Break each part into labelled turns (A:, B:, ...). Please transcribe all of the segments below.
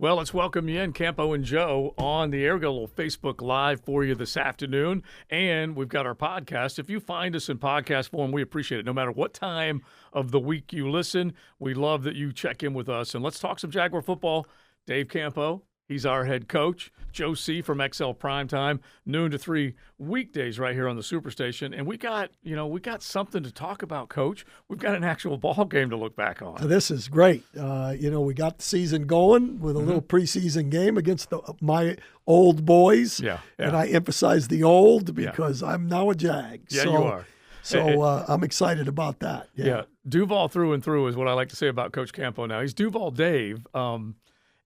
A: Well, let's welcome you in, Campo and Joe, on the air. We've got a little Facebook Live for you this afternoon, and we've got our podcast. If you find us in podcast form, we appreciate it. No matter what time of the week you listen, we love that you check in with us. And let's talk some Jaguar football. Dave Campo, he's our head coach. Joe C. from XL Primetime, noon to 3 weekdays right here on the Superstation. And we got something to talk about, Coach. We've got an actual ball game to look back on.
B: This is great. We got the season going with a little preseason game against my old boys.
A: Yeah.
B: And I emphasize the old because I'm now a Jag.
A: Yeah, you are.
B: So I'm excited about that.
A: Yeah. Duval through and through is what I like to say about Coach Campo now. He's Duval Dave. And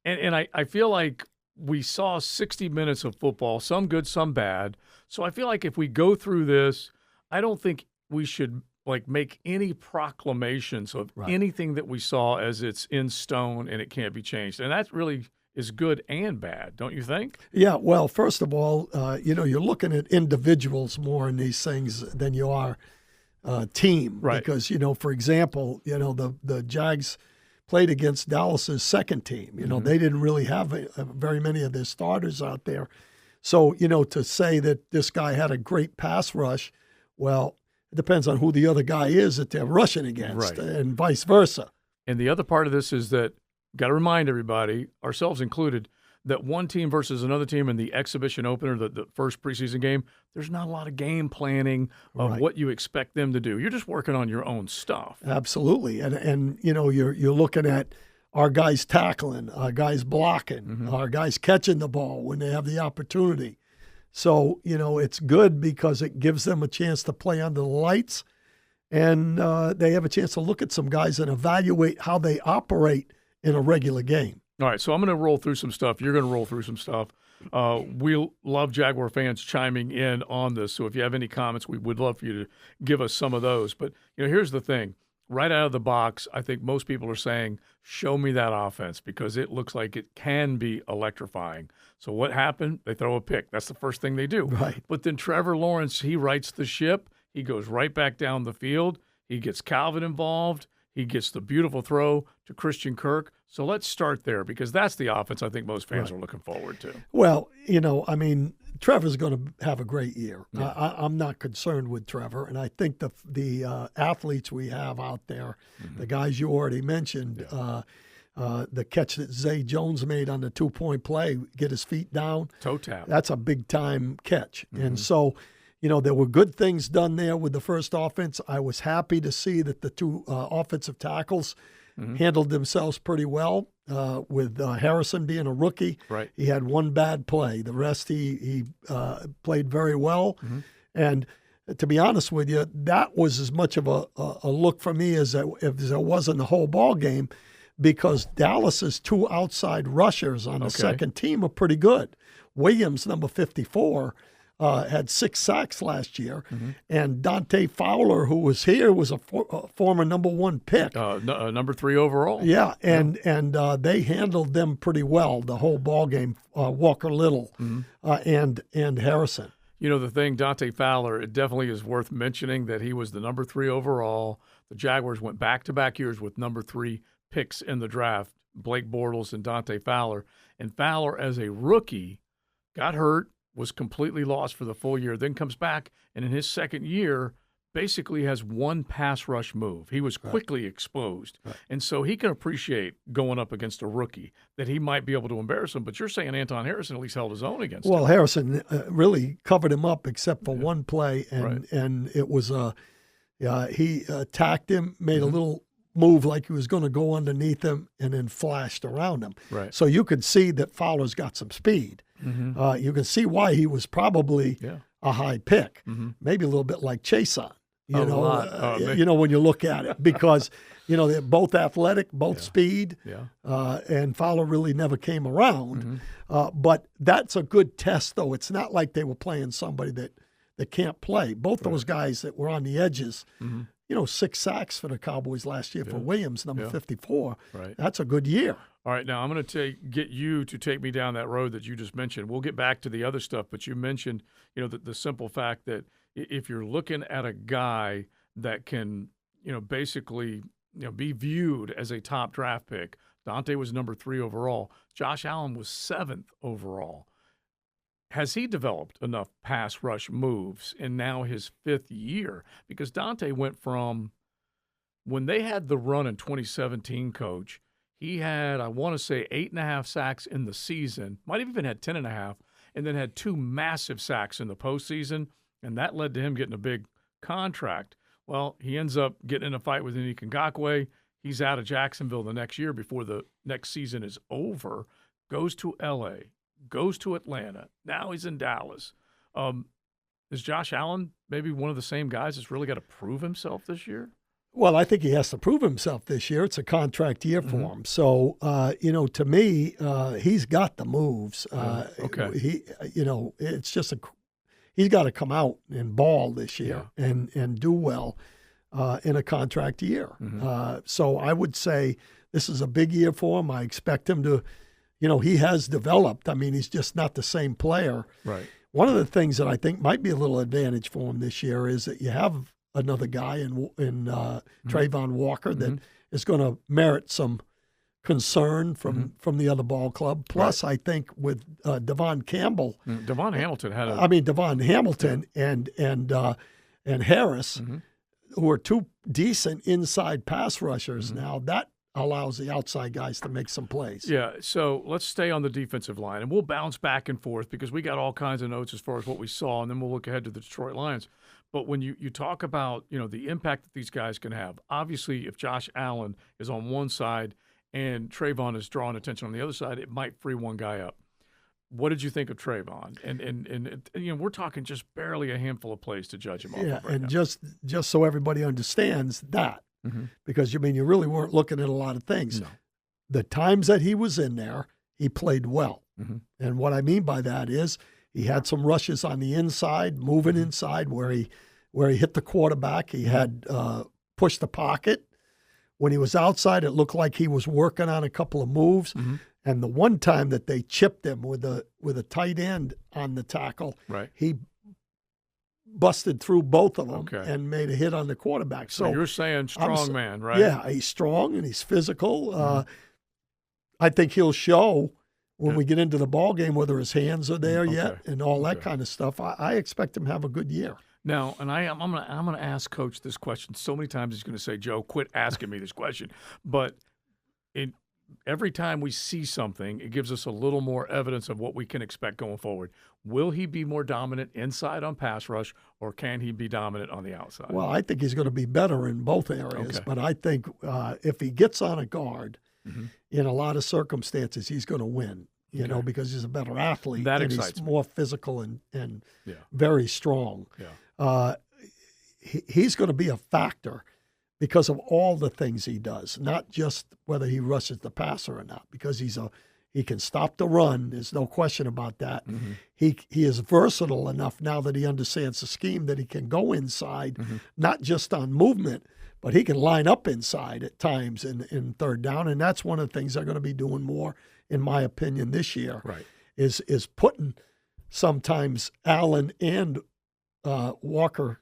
A: I feel like we saw 60 minutes of football, some good, some bad. So I feel like if we go through this, I don't think we should make any proclamations of anything that we saw as it's in stone and it can't be changed. And that really is good and bad, don't you think?
B: Yeah, well, first of all, you're looking at individuals more in these things than you are team.
A: Right.
B: Because, for example, the Jags played against Dallas's second team. They didn't really have very many of their starters out there. So, to say that this guy had a great pass rush, well, it depends on who the other guy is that they're rushing against and vice versa.
A: And the other part of this is that, got to remind everybody, ourselves included, that one team versus another team in the exhibition opener, the first preseason game, there's not a lot of game planning of what you expect them to do. You're just working on your own stuff.
B: Absolutely. And you're looking at our guys tackling, our guys blocking, our guys catching the ball when they have the opportunity. So, it's good because it gives them a chance to play under the lights, and they have a chance to look at some guys and evaluate how they operate in a regular game.
A: All right, so I'm going to roll through some stuff. You're going to roll through some stuff. We love Jaguar fans chiming in on this, so if you have any comments, we would love for you to give us some of those. But, here's the thing. Right out of the box, I think most people are saying, show me that offense, because it looks like it can be electrifying. So what happened? They throw a pick. That's the first thing they do.
B: Right.
A: But then Trevor Lawrence, he rights the ship. He goes right back down the field. He gets Calvin involved. He gets the beautiful throw to Christian Kirk. So let's start there, because that's the offense I think most fans are looking forward to.
B: Well, Trevor's going to have a great year. Yeah. I'm not concerned with Trevor, and I think the athletes we have out there, the guys you already mentioned, the catch that Zay Jones made on the 2-point play, get his feet down.
A: Toe tap.
B: That's a big-time catch. And so, there were good things done there with the first offense. I was happy to see that the two offensive tackles handled themselves pretty well, with Harrison being a rookie.
A: Right.
B: He had one bad play. The rest he played very well. And to be honest with you, that was as much of a look for me as it was in the whole ball game, because Dallas's two outside rushers on the second team are pretty good. Williams, number 54, had 6 sacks last year, and Dante Fowler, who was here, was a former number 1 pick,
A: number 3 overall.
B: Yeah, and they handled them pretty well the whole ball game. Walker Little and Harrison.
A: The thing, Dante Fowler, it definitely is worth mentioning that he was the number 3 overall. The Jaguars went back-to-back years with number 3 picks in the draft, Blake Bortles and Dante Fowler. And Fowler, as a rookie, got hurt, was completely lost for the full year, then comes back, and in his second year basically has one pass rush move. He was quickly exposed. And so he can appreciate going up against a rookie that he might be able to embarrass him. But you're saying Anton Harrison at least held his own against him.
B: Well, Harrison really covered him up except for one play, and it was he attacked him, made a little move like he was going to go underneath him, and then flashed around him.
A: Right.
B: So you could see that Fowler's got some speed. You can see why he was probably a high pick, maybe a little bit like Chason. When you look at it, because they're both athletic, both speed, and Fowler really never came around. But that's a good test, though. It's not like they were playing somebody that can't play. Both those guys that were on the edges. 6 sacks for the Cowboys last year for Williams, number 54.
A: Right.
B: That's a good year.
A: All right, now I'm going to get you to take me down that road that you just mentioned. We'll get back to the other stuff, but you mentioned, the simple fact that if you're looking at a guy that can, basically, be viewed as a top draft pick, Dante was number 3 overall. Josh Allen was 7th overall. Has he developed enough pass rush moves in now his 5th year? Because Dante went from when they had the run in 2017, Coach, he had, I want to say, 8.5 sacks in the season, might have even had 10.5, and then had 2 massive sacks in the postseason, and that led to him getting a big contract. Well, he ends up getting in a fight with Onyeka Ngakwe. He's out of Jacksonville the next year before the next season is over, goes to L.A., goes to Atlanta. Now he's in Dallas. Is Josh Allen maybe one of the same guys that's really got to prove himself this year?
B: Well, I think he has to prove himself this year. It's a contract year for him. So, to me, he's got the moves.
A: Okay.
B: It's just he's got to come out and ball this year and do well in a contract year. So I would say this is a big year for him. I expect him to, he has developed. I mean, he's just not the same player.
A: Right.
B: One of the things that I think might be a little advantage for him this year is that you have another guy in Trayvon Walker that is going to merit some concern from the other ball club. Plus, I think with Devon Campbell,
A: Devon Hamilton
B: Devon Hamilton and Harris, who are 2 decent inside pass rushers now. That allows the outside guys to make some plays.
A: Yeah, so let's stay on the defensive line, and we'll bounce back and forth because we got all kinds of notes as far as what we saw, and then we'll look ahead to the Detroit Lions. But when you talk about, the impact that these guys can have, obviously if Josh Allen is on one side and Trayvon is drawing attention on the other side, it might free one guy up. What did you think of Trayvon? And we're talking just barely a handful of plays to judge him off of right now.
B: Just so everybody understands that, because you really weren't looking at a lot of things.
A: No.
B: The times that he was in there, he played well. And what I mean by that is he had some rushes on the inside, moving inside where he hit the quarterback. He had pushed the pocket. When he was outside, it looked like he was working on a couple of moves. And the one time that they chipped him with a tight end on the tackle, he busted through both of them and made a hit on the quarterback.
A: So you're saying strong man, right?
B: Yeah, he's strong and he's physical. I think he'll show when we get into the ball game whether his hands are there yet and all that kind of stuff. I expect him to have a good year.
A: Now, and I'm gonna ask Coach this question so many times. He's gonna say, "Joe, quit asking me this question." But every time we see something, it gives us a little more evidence of what we can expect going forward. Will he be more dominant inside on pass rush, or can he be dominant on the outside?
B: Well, I think he's going to be better in both areas. But I think if he gets on a guard, in a lot of circumstances, he's going to win. Because he's a better athlete.
A: That
B: excites
A: excites
B: me. More physical and very strong.
A: Yeah.
B: He's going to be a factor because of all the things he does, not just whether he rushes the passer or not, because he can stop the run. There's no question about that. He is versatile enough now that he understands the scheme that he can go inside, not just on movement, but he can line up inside at times in third down. And that's one of the things they're going to be doing more, in my opinion, this year, is putting sometimes Allen and Walker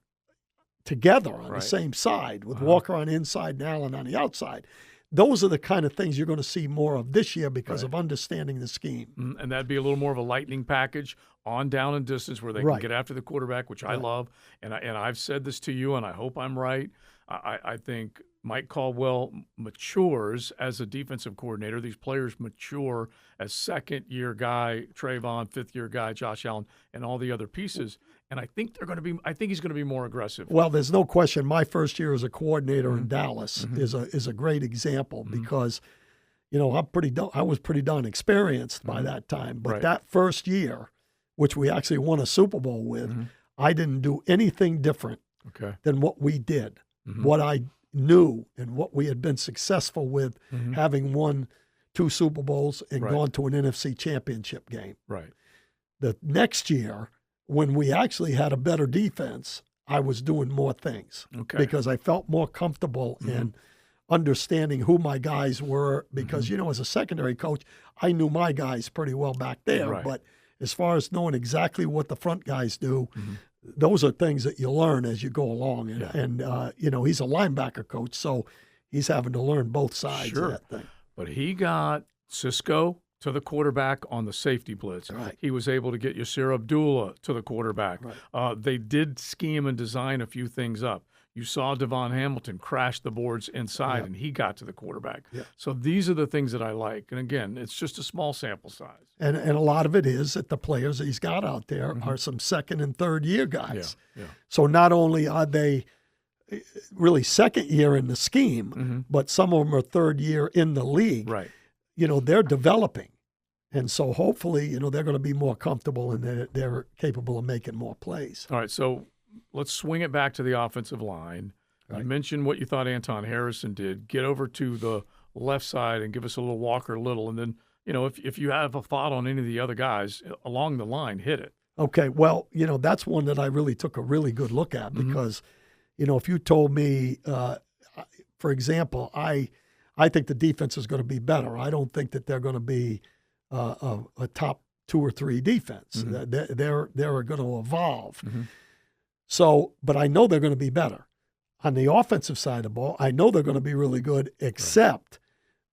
B: together on the same side, with Walker on the inside and Allen on the outside. Those are the kind of things you're going to see more of this year because of understanding the scheme.
A: And that'd be a little more of a lightning package on down and distance where they can get after the quarterback, which I love. And I've said this to you, and I hope I'm right. I think Mike Caldwell matures as a defensive coordinator. These players mature as second-year guy, Trayvon, fifth-year guy, Josh Allen, and all the other pieces. And I think I think he's going to be more aggressive.
B: Well, there's no question. My first year as a coordinator in Dallas is a great example because, I was pretty darn experienced by that time. But that first year, which we actually won a Super Bowl with, I didn't do anything different than what we did. What I knew and what we had been successful with, having won 2 Super Bowls and gone to an NFC championship game. The next year, when we actually had a better defense, I was doing more things because I felt more comfortable in understanding who my guys were because, as a secondary coach, I knew my guys pretty well back there. But as far as knowing exactly what the front guys do, those are things that you learn as you go along. And he's a linebacker coach, so he's having to learn both sides of that thing.
A: But he got Cisco to the quarterback on the safety blitz.
B: Right.
A: He was able to get Yasir Abdullah to the quarterback.
B: Right.
A: They did scheme and design a few things up. You saw Devon Hamilton crash the boards inside, and he got to the quarterback.
B: Yep.
A: So these are the things that I like. And, again, it's just a small sample size.
B: And a lot of it is that the players that he's got out there are some second- and third-year guys.
A: Yeah.
B: So not only are they really second year in the scheme, but some of them are third year in the league.
A: Right.
B: They're developing. And so hopefully, they're going to be more comfortable and they're capable of making more plays.
A: All right, so let's swing it back to the offensive line.
B: Right.
A: You mentioned what you thought Anton Harrison did. Get over to the left side and give us a little Walker Little. And then, if you have a thought on any of the other guys along the line, hit it.
B: Okay, well, that's one that I really took a really good look at because, if you told me, for example, I think the defense is going to be better. I don't think that they're going to be a top 2 or 3 defense. They're going to evolve. So, but I know they're going to be better. On the offensive side of the ball, I know they're going to be really good, except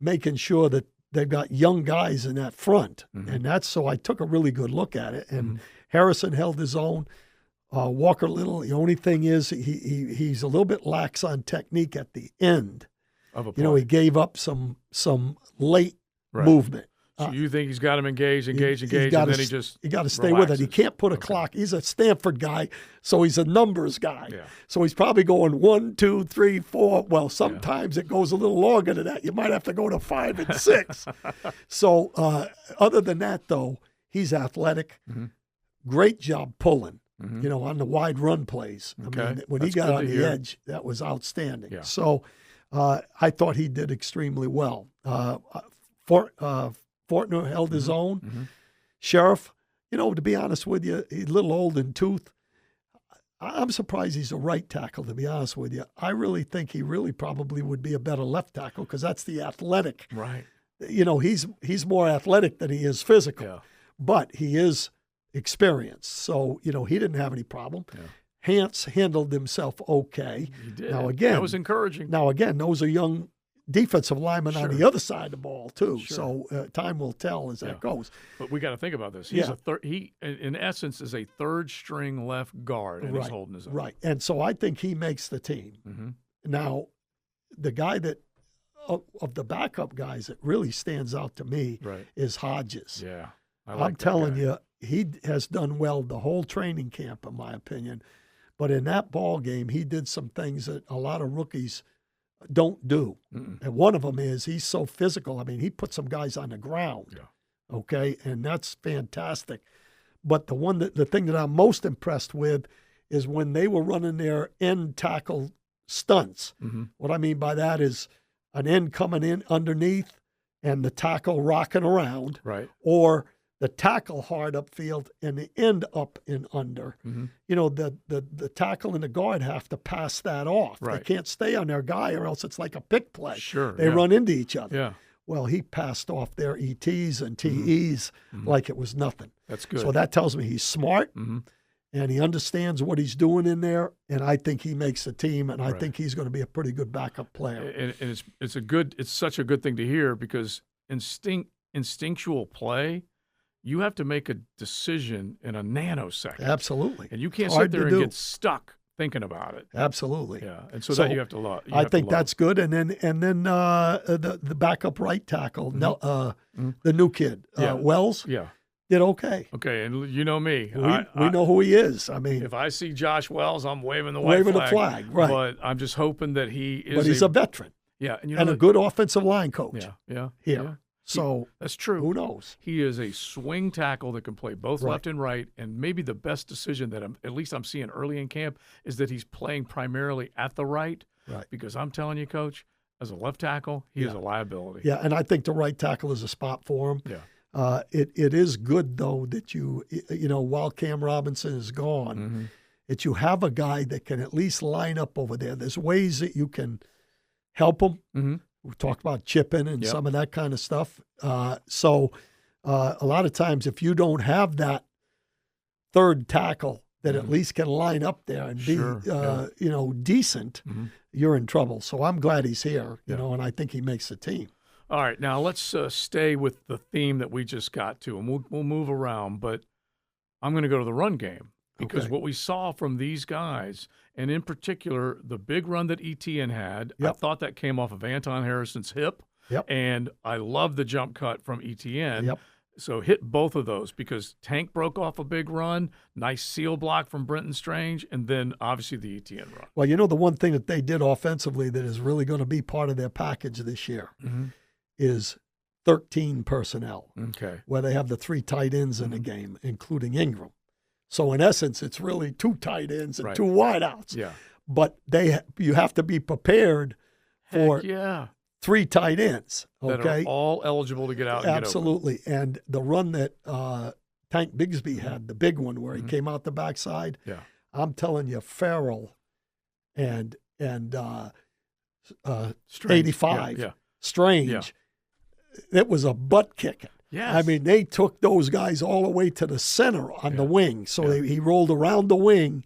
B: making sure that they've got young guys in that front. And so I took a really good look at it. And Harrison held his own. Walker Little, the only thing is he's a little bit lax on technique at the end.
A: Of a play.
B: He gave up some late movement.
A: So you think he's got him engaged, and then he
B: got to stay with it. He can't put a clock. He's a Stanford guy, so he's a numbers guy.
A: Yeah.
B: So he's probably going 1, 2, 3, 4. Well, sometimes it goes a little longer than that. You might have to go to 5 and 6. So other than that, though, he's athletic. Great job pulling. On the wide run plays.
A: Okay.
B: I mean, when he got on the edge, that was outstanding. Yeah. So I thought he did extremely well. Fortner held his own. Sheriff, to be honest with you, he's a little old in tooth. I'm surprised he's a right tackle, to be honest with you. I really think he really probably would be a better left tackle because that's the athletic.
A: Right.
B: He's more athletic than he is physical. Yeah. But he is experienced. So, he didn't have any problem. Yeah. Hance handled himself okay.
A: He did.
B: Now, again,
A: that was encouraging.
B: Now, again, those are young defensive linemen on the other side of the ball, too.
A: Sure.
B: So time will tell as that goes.
A: But we got to think about this. He's he, in essence, is a third-string left guard, and he's holding his own.
B: Right. And so I think he makes the team. Now, the guy that of the backup guys that really stands out to me is Hodges.
A: Yeah.
B: I'm telling you, he has done well the whole training camp, in my opinion. But in that ball game, he did some things that a lot of rookies don't do. And one of them is he's so physical. I mean, he put some guys on the ground. Yeah. Okay, and that's fantastic. But the thing that I'm most impressed with is when they were running their end tackle stunts. What I mean by that is an end coming in underneath and the tackle rocking around, or the tackle hard upfield and the end up and under. The tackle and the guard have to pass that off. They can't stay on their guy or else it's like a pick play.
A: Sure.
B: They run into each other.
A: Yeah.
B: Well, he passed off their ETs and TEs like it was nothing.
A: That's good.
B: So that tells me he's smart and he understands what he's doing in there. And I think he makes the team, and I think he's going to be a pretty good backup player.
A: And it's such a good thing to hear because instinctual play, you have to make a decision in a nanosecond.
B: Absolutely.
A: And you can't sit there and get stuck thinking about it.
B: Absolutely.
A: Yeah. And so that you have to love.
B: I think that's good. And then the backup right tackle, the new kid, Wells, did okay.
A: Okay. And you know me.
B: We know who he is. I mean,
A: if I see Josh Wells, I'm waving the
B: flag. Right.
A: But I'm just hoping that he is.
B: But he's a veteran.
A: Yeah.
B: And a good offensive line coach.
A: Yeah.
B: Here. So
A: that's true.
B: Who knows?
A: He is a swing tackle that can play both left and right. And maybe the best decision that I'm seeing early in camp is that he's playing primarily at the right.
B: Right.
A: Because I'm telling you, Coach, as a left tackle, he is a liability.
B: Yeah, and I think the right tackle is a spot for him.
A: Yeah.
B: It is good though that while Cam Robinson is gone, that you have a guy that can at least line up over there. There's ways that you can help him. We talked about chipping and some of that kind of stuff. So a lot of times if you don't have that third tackle that at least can line up there and be, decent, you're in trouble. So I'm glad he's here, and I think he makes the team.
A: All right, now let's stay with the theme that we just got to, and we'll move around, but I'm going to go to the run game because what we saw from these guys, and in particular the big run that Etienne had, I thought that came off of Anton Harrison's hip, and I love the jump cut from Etienne. So hit both of those because Tank broke off a big run, nice seal block from Brenton Strange, and then obviously the Etienne run.
B: Well, you know, the one thing that they did offensively that is really going to be part of their package this year is 13 personnel, where they have the 3 tight ends in the game, including Ingram. So in essence, it's really 2 tight ends and 2 wideouts. But you have to be prepared for 3 tight ends,
A: that are all eligible to get out and
B: absolutely. Get open. And the run that Tank Bigsby had, the big one where he came out the backside, I'm telling you, Farrell and
A: Strange.
B: 85, Strange, it was a butt kicking.
A: Yes.
B: I mean, they took those guys all the way to the center on the wing. So he rolled around the wing,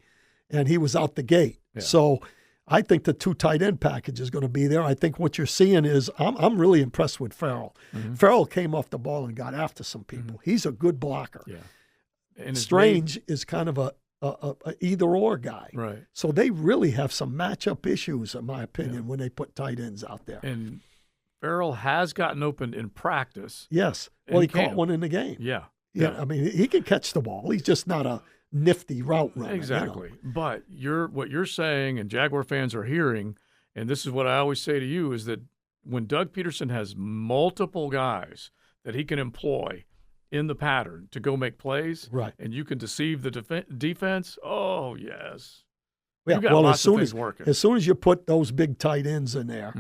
B: and he was out the gate. So I think the 2 tight end package is going to be there. I think what you're seeing is I'm really impressed with Farrell. Farrell came off the ball and got after some people. He's a good blocker.
A: And
B: Strange is kind of a either-or guy.
A: Right.
B: So they really have some matchup issues, in my opinion, when they put tight ends out there.
A: And Farrell has gotten open in practice.
B: Yes. Well, he caught one in the game.
A: Yeah.
B: I mean, he can catch the ball. He's just not a nifty route runner.
A: Exactly.
B: You know?
A: But what you're saying, and Jaguar fans are hearing, and this is what I always say to you, is that when Doug Peterson has multiple guys that he can employ in the pattern to go make plays, and you can deceive the defense, oh, yes.
B: Yeah,
A: you got lots of things working.
B: As soon as you put those big tight ends in there,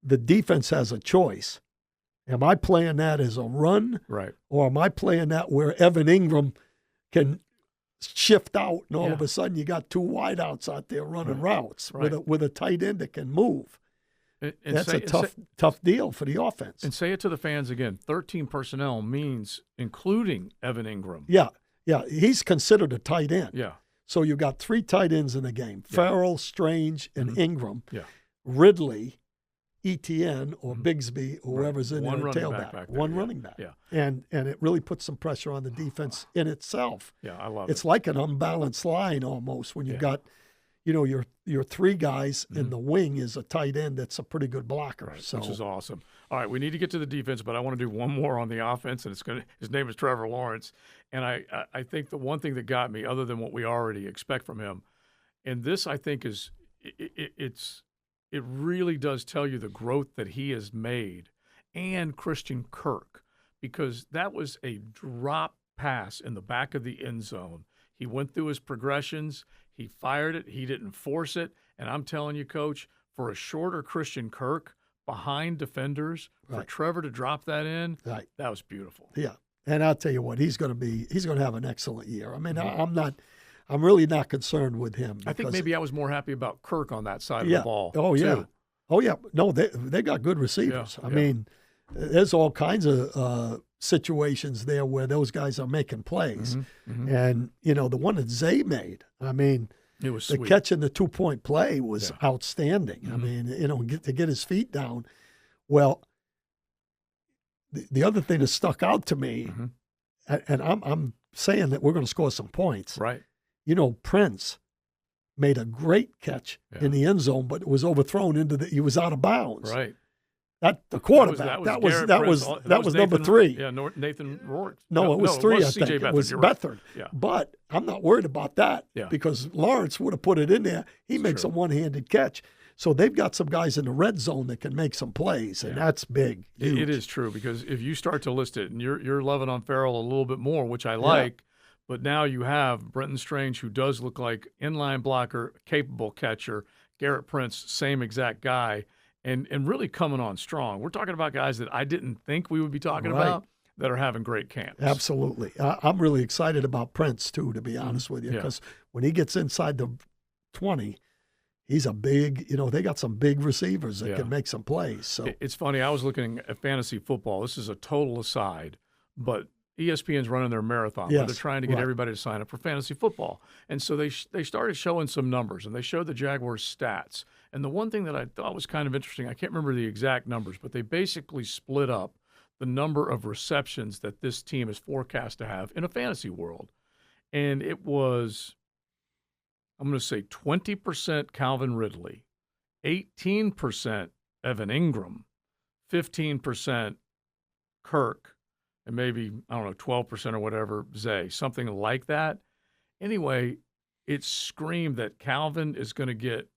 B: the defense has a choice. Am I playing that as a run? Or am I playing that where Evan Ingram can shift out and all of a sudden you got 2 wideouts out there running routes with a tight end that can move? And that's a tough deal for the offense.
A: And say it to the fans again, 13 personnel means including Evan Ingram.
B: Yeah, he's considered a tight end.
A: Yeah.
B: So you got 3 tight ends in the game, Farrell, Strange, and Ingram. Ridley, Etienne, or Bigsby, or whoever's in there, tailback. One running back. And it really puts some pressure on the defense in itself.
A: I love it.
B: It's like an unbalanced line almost when you've got, you know, your 3 guys and the wing is a tight end that's a pretty good blocker.
A: Which is awesome. All right, we need to get to the defense, but I want to do one more on the offense, and his name is Trevor Lawrence. And I think the one thing that got me, other than what we already expect from him, and this I think is it really does tell you the growth that he has made, and Christian Kirk, because that was a drop pass in the back of the end zone. He went through his progressions. He fired it. He didn't force it. And I'm telling you, Coach, for a shorter Christian Kirk behind defenders, for Trevor to drop that in, that was beautiful.
B: Yeah. And I'll tell you what, he's going to have an excellent year. I mean, I'm really not concerned with him.
A: I think maybe I was more happy about Kirk on that side of the ball.
B: Oh, yeah.
A: Too.
B: Oh, yeah. No, they got good receivers. I mean, there's all kinds of situations there where those guys are making plays. And, you know, the one that Zay made, I mean,
A: it was
B: the
A: sweet.
B: catch in the 2-point play was outstanding. I mean, you know, to get his feet down. Well, the other thing that stuck out to me, and I'm saying that we're going to score some points.
A: Right.
B: You know, Prince made a great catch in the end zone, but it was overthrown he was out of bounds.
A: Right.
B: The quarterback. That was number 3.
A: Yeah, Nathan Rourke.
B: No, it was 3.
A: It was
B: I think it was Beathard.
A: Yeah.
B: But I'm not worried about that because Lawrence would have put it in there. He makes a one-handed catch. So they've got some guys in the red zone that can make some plays, and that's big.
A: It is true because if you start to list it, and you're loving on Farrell a little bit more, which I like, but now you have Brenton Strange, who does look like inline blocker, capable catcher, Garrett Prince, same exact guy, and really coming on strong. We're talking about guys that I didn't think we would be talking about that are having great camps.
B: Absolutely. I'm really excited about Prince, too, to be honest with you, because when he gets inside the 20, he's a big, you know, they got some big receivers that can make some plays. So
A: it's funny. I was looking at fantasy football. This is a total aside, but ESPN's running their marathon where they're trying to get everybody to sign up for fantasy football. And so they started showing some numbers, and they showed the Jaguars' stats. And the one thing that I thought was kind of interesting, I can't remember the exact numbers, but they basically split up the number of receptions that this team is forecast to have in a fantasy world. And it was, I'm going to say 20% Calvin Ridley, 18% Evan Ingram, 15% Kirk, and maybe, I don't know, 12% or whatever, Zay, something like that. Anyway, it screamed that Calvin is going to get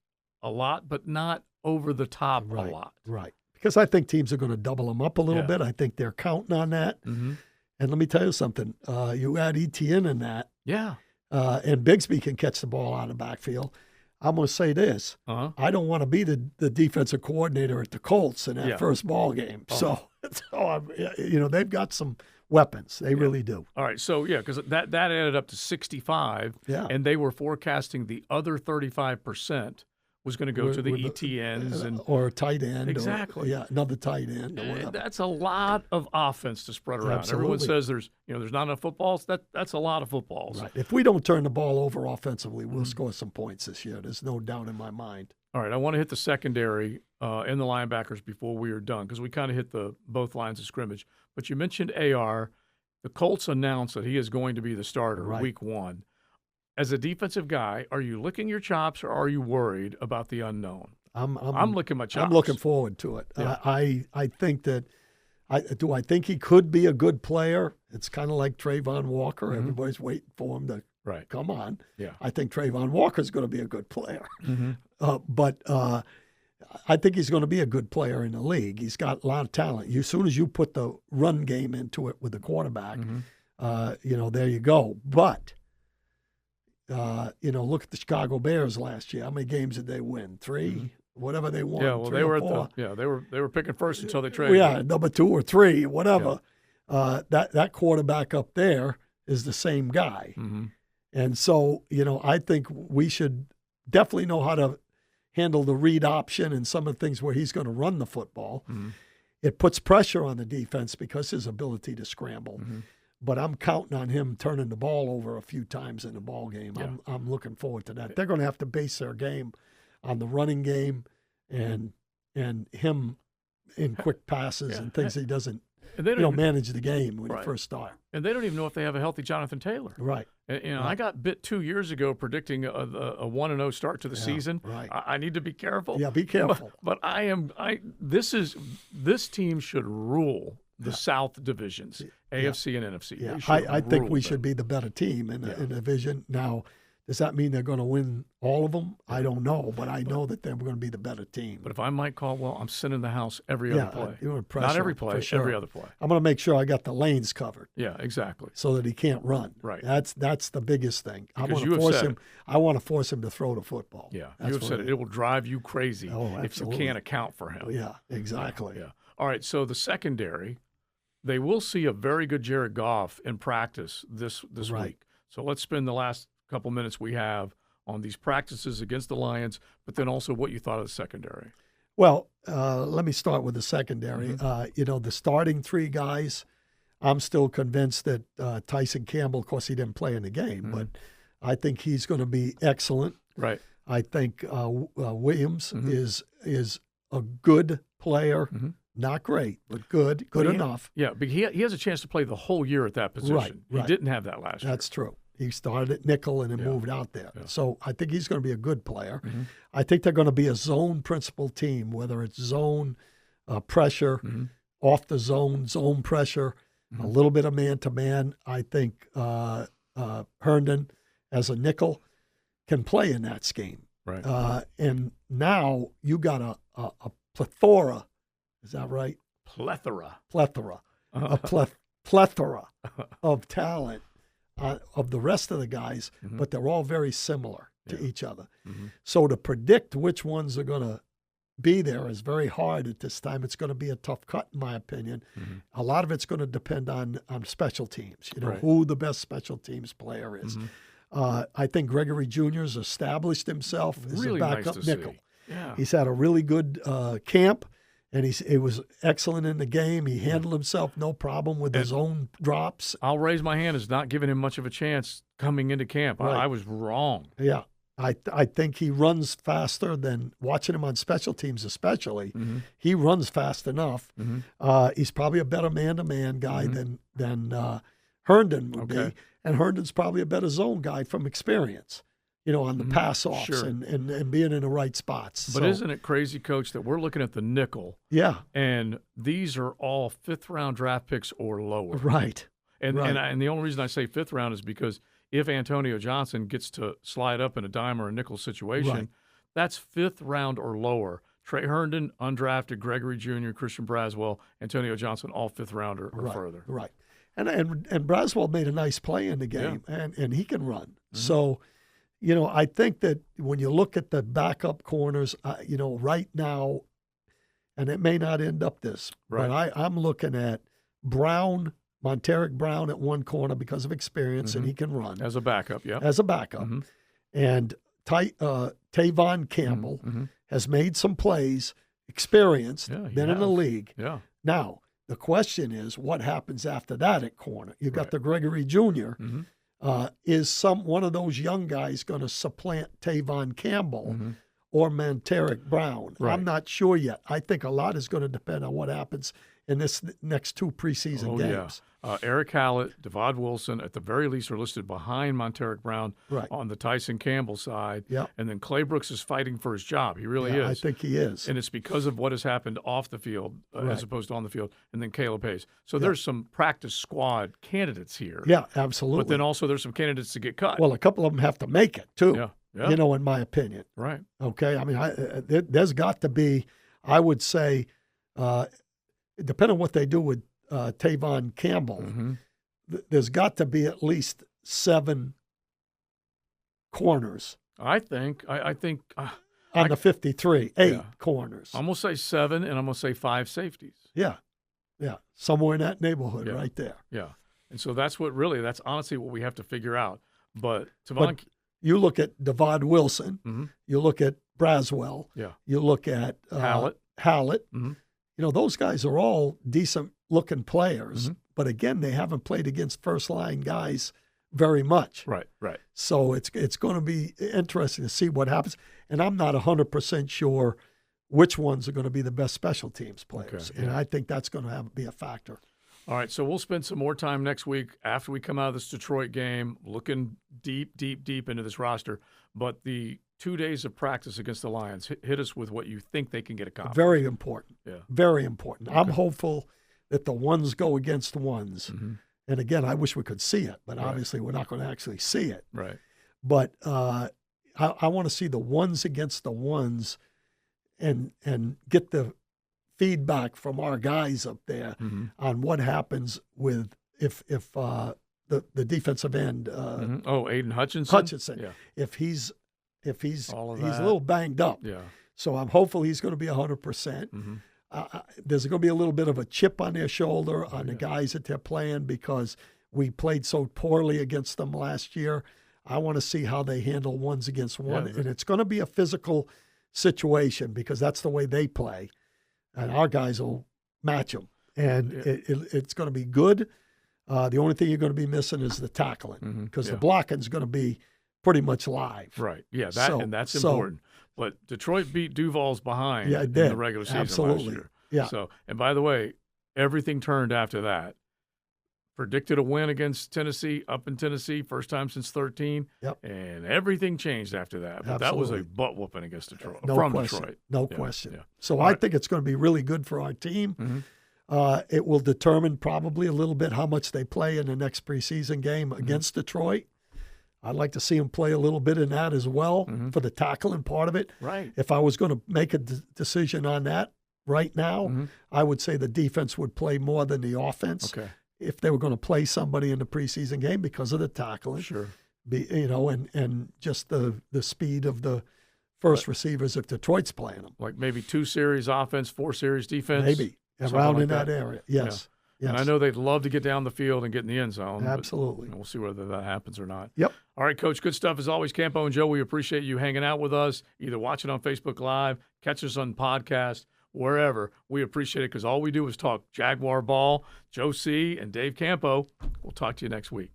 A: a lot, but not over the top a lot.
B: Right. Because I think teams are going to double him up a little bit. I think they're counting on that.
A: Mm-hmm.
B: And let me tell you something. You add ETN in that.
A: Yeah.
B: And Bigsby can catch the ball out of the backfield. I'm going to say this. I don't want to be the defensive coordinator at the Colts in that first ball game. So they've got some weapons. They really do.
A: All right. So, because that added up to 65.
B: Yeah.
A: And they were forecasting the other 35% was going to go to the ETNs
B: or a tight end.
A: Exactly.
B: Or, another tight end. Or whatever.
A: That's a lot of offense to spread around.
B: Absolutely.
A: Everyone says there's not enough footballs. That's a lot of footballs.
B: Right. If we don't turn the ball over offensively, we'll score some points this year. There's no doubt in my mind.
A: All right. I want to hit the secondary and the linebackers before we are done because we kind of hit both lines of scrimmage. But you mentioned AR. The Colts announced that he is going to be the starter week 1. As a defensive guy, are you licking your chops or are you worried about the unknown?
B: I'm
A: licking my chops.
B: I'm looking forward to it.
A: Yeah.
B: I think that I think he could be a good player. It's kind of like Trayvon Walker. Mm-hmm. Everybody's waiting for him to come on.
A: Yeah.
B: I think Trayvon Walker's going to be a good player.
A: Mm-hmm.
B: But I think he's going to be a good player in the league. He's got a lot of talent. As soon as you put the run game into it with the quarterback, there you go. But look at the Chicago Bears last year. How many games did they win? 3,
A: mm-hmm.
B: whatever they won.
A: Yeah, well, they were they were picking first until they traded.
B: Yeah, number 2 or 3, whatever. Yeah. That quarterback up there is the same guy, and so I think we should definitely know how to handle the read option and some of the things where he's going to run the football. Mm-hmm. It puts pressure on the defense because his ability to scramble. Mm-hmm. But I'm counting on him turning the ball over a few times in the ball game. Yeah. I'm looking forward to that. They're going to have to base their game on the running game and him in quick passes and things he doesn't manage the game when he first starts.
A: And they don't even know if they have a healthy Jonathan Taylor.
B: Right.
A: And I got bit 2 years ago predicting a 1-0 start to the season.
B: Right.
A: I need to be careful.
B: Yeah, be careful.
A: But this team should rule the South divisions, AFC and NFC.
B: Yeah, I think we should be the better team in the division. Now, does that mean they're going to win all of them? I don't know, but I know that they're going to be the better team.
A: But if I'm Mike Caldwell, I'm sending the house every other play.
B: Not
A: every play, every other play.
B: I'm going to make sure I got the lanes covered.
A: Yeah, exactly.
B: So that he can't run.
A: Right.
B: That's the biggest thing. I want to force him to throw the football.
A: Yeah, you have said it. It will drive you crazy if you can't account for him.
B: Yeah, exactly.
A: Yeah. All right, so the secondary, they will see a very good Jared Goff in practice this week. So let's spend the last couple minutes we have on these practices against the Lions, but then also what you thought of the secondary.
B: Well, let me start with the secondary. Mm-hmm. The starting 3 guys, I'm still convinced that Tyson Campbell, of course, he didn't play in the game, but I think he's going to be excellent.
A: Right.
B: I think Williams is a good player. Mm-hmm. Not great, but good enough.
A: Yeah, but he has a chance to play the whole year at that position.
B: Right.
A: He didn't have that last year.
B: That's true. He started at nickel and then moved out there. Yeah. So I think he's going to be a good player. Mm-hmm. I think they're going to be a zone principal team, whether it's zone pressure, off the zone pressure, a little bit of man-to-man. I think Herndon, as a nickel, can play in that scheme.
A: Right.
B: And now you got a plethora. Is that right?
A: Plethora.
B: A plethora of talent of the rest of the guys, but they're all very similar to each other. Mm-hmm. So to predict which ones are going to be there is very hard at this time. It's going to be a tough cut, in my opinion. Mm-hmm. A lot of it's going to depend on special teams, who the best special teams player is. Mm-hmm. I think Gregory Jr. has established himself as
A: really
B: a backup
A: nice
B: nickel.
A: See. Yeah.
B: He's had a really good camp. And he was excellent in the game. He handled himself no problem with his own drops.
A: I'll raise my hand as not giving him much of a chance coming into camp.
B: Right.
A: I was wrong.
B: Yeah. I think he runs faster than watching him on special teams, especially.
A: Mm-hmm.
B: He runs fast enough.
A: Mm-hmm.
B: He's probably a better man-to-man guy than Herndon would be. And Herndon's probably a better zone guy from experience, on the pass-offs and being in the right spots.
A: But isn't it crazy, Coach, that we're looking at the nickel?
B: Yeah.
A: And these are all fifth-round draft picks or lower.
B: Right.
A: And the only reason I say fifth round is because if Antonio Johnson gets to slide up in a dime or a nickel situation, that's fifth round or lower. Trey Herndon, undrafted, Gregory Jr., Christian Braswell, Antonio Johnson, all fifth rounder or further.
B: Right. And Braswell made a nice play in the game, and he can run. Mm-hmm. So, I think that when you look at the backup corners, right now, and it may not end up this, but I'm looking at Monteric Brown at one corner because of experience, and he can run.
A: As a backup, yeah.
B: As a backup. Mm-hmm. And Tavon Campbell has made some plays, experienced, been in the league.
A: Yeah.
B: Now, the question is, what happens after that at corner? You've got the Gregory Jr. Is one of those young guys going to supplant Tavon Campbell or Monteric Brown?
A: Right.
B: I'm not sure yet. I think a lot is going to depend on what happens in this next two preseason games.
A: Yeah. Eric Hallett, Devod Wilson, at the very least, are listed behind Monteric Brown on the Tyson Campbell side.
B: Yeah.
A: And then Clay Brooks is fighting for his job. He really is.
B: I think he is.
A: And it's because of what has happened off the field as opposed to on the field. And then Caleb Hayes. So there's some practice squad candidates here.
B: Yeah, absolutely.
A: But then also there's some candidates to get cut.
B: Well, a couple of them have to make it, too.
A: Yeah.
B: In my opinion.
A: Right.
B: Okay. I mean, there's got to be, I would say, depending on what they do with Tavon Campbell, there's got to be at least 7 corners.
A: I think
B: on the 53, 8 corners.
A: I'm going to say 7, and I'm going to say 5 safeties.
B: Yeah. Somewhere in that neighborhood right there.
A: Yeah. And so that's honestly what we have to figure out. But
B: you look at Devod Wilson, you look at Braswell, you look at Hallett. Those guys are all decent-looking players, but again, they haven't played against first-line guys very much.
A: Right.
B: So it's going to be interesting to see what happens, and I'm not 100% sure which ones are going to be the best special teams players, and I think that's going to be a factor.
A: All right, so we'll spend some more time next week after we come out of this Detroit game looking deep into this roster, but the 2 days of practice against the Lions, hit us with what you think they can get accomplished.
B: Very important.
A: Yeah.
B: Very important. Okay. I'm hopeful that the ones go against ones. And again, I wish we could see it, but obviously we're not going to actually see it.
A: Right.
B: But I want to see the ones against the ones and get the feedback from our guys up there on what happens with if the defensive end.
A: Aiden Hutchinson.
B: Yeah. If he's a little banged up.
A: Yeah.
B: So I'm hopeful he's going to be 100%. There's going to be a little bit of a chip on their shoulder on the guys that they're playing because we played so poorly against them last year. I want to see how they handle ones against one. And it's going to be a physical situation because that's the way they play. And our guys will match them. And it's going to be good. The only thing you're going to be missing is the tackling because the blocking is going to be pretty much live.
A: Right. Yeah, that's important. But Detroit beat Duval's behind in the regular season last year.
B: Yeah.
A: So, and by the way, everything turned after that. Predicted a win against Tennessee, up in Tennessee, first time since 13.
B: Yep.
A: And everything changed after that. But that was a butt whooping against Detroit. Detroit.
B: No question. Yeah. So I think it's going to be really good for our team. It will determine probably a little bit how much they play in the next preseason game against Detroit. I'd like to see him play a little bit in that as well for the tackling part of it.
A: Right.
B: If I was going to make a decision on that right now, I would say the defense would play more than the offense.
A: Okay.
B: If they were going to play somebody in the preseason game because of the tackling.
A: Sure.
B: And just the speed of the first receivers if Detroit's playing them.
A: Like maybe 2 series offense, 4 series defense.
B: Maybe. Around in that area. Yes.
A: Yes. And I know they'd love to get down the field and get in the end zone.
B: Absolutely.
A: We'll see whether that happens or not.
B: Yep.
A: All right, Coach, good stuff as always. Campo and Joe, we appreciate you hanging out with us, either watching on Facebook Live, catch us on podcast. wherever. We appreciate it because all we do is talk Jaguar ball. Joe C. and Dave Campo. We'll talk to you next week.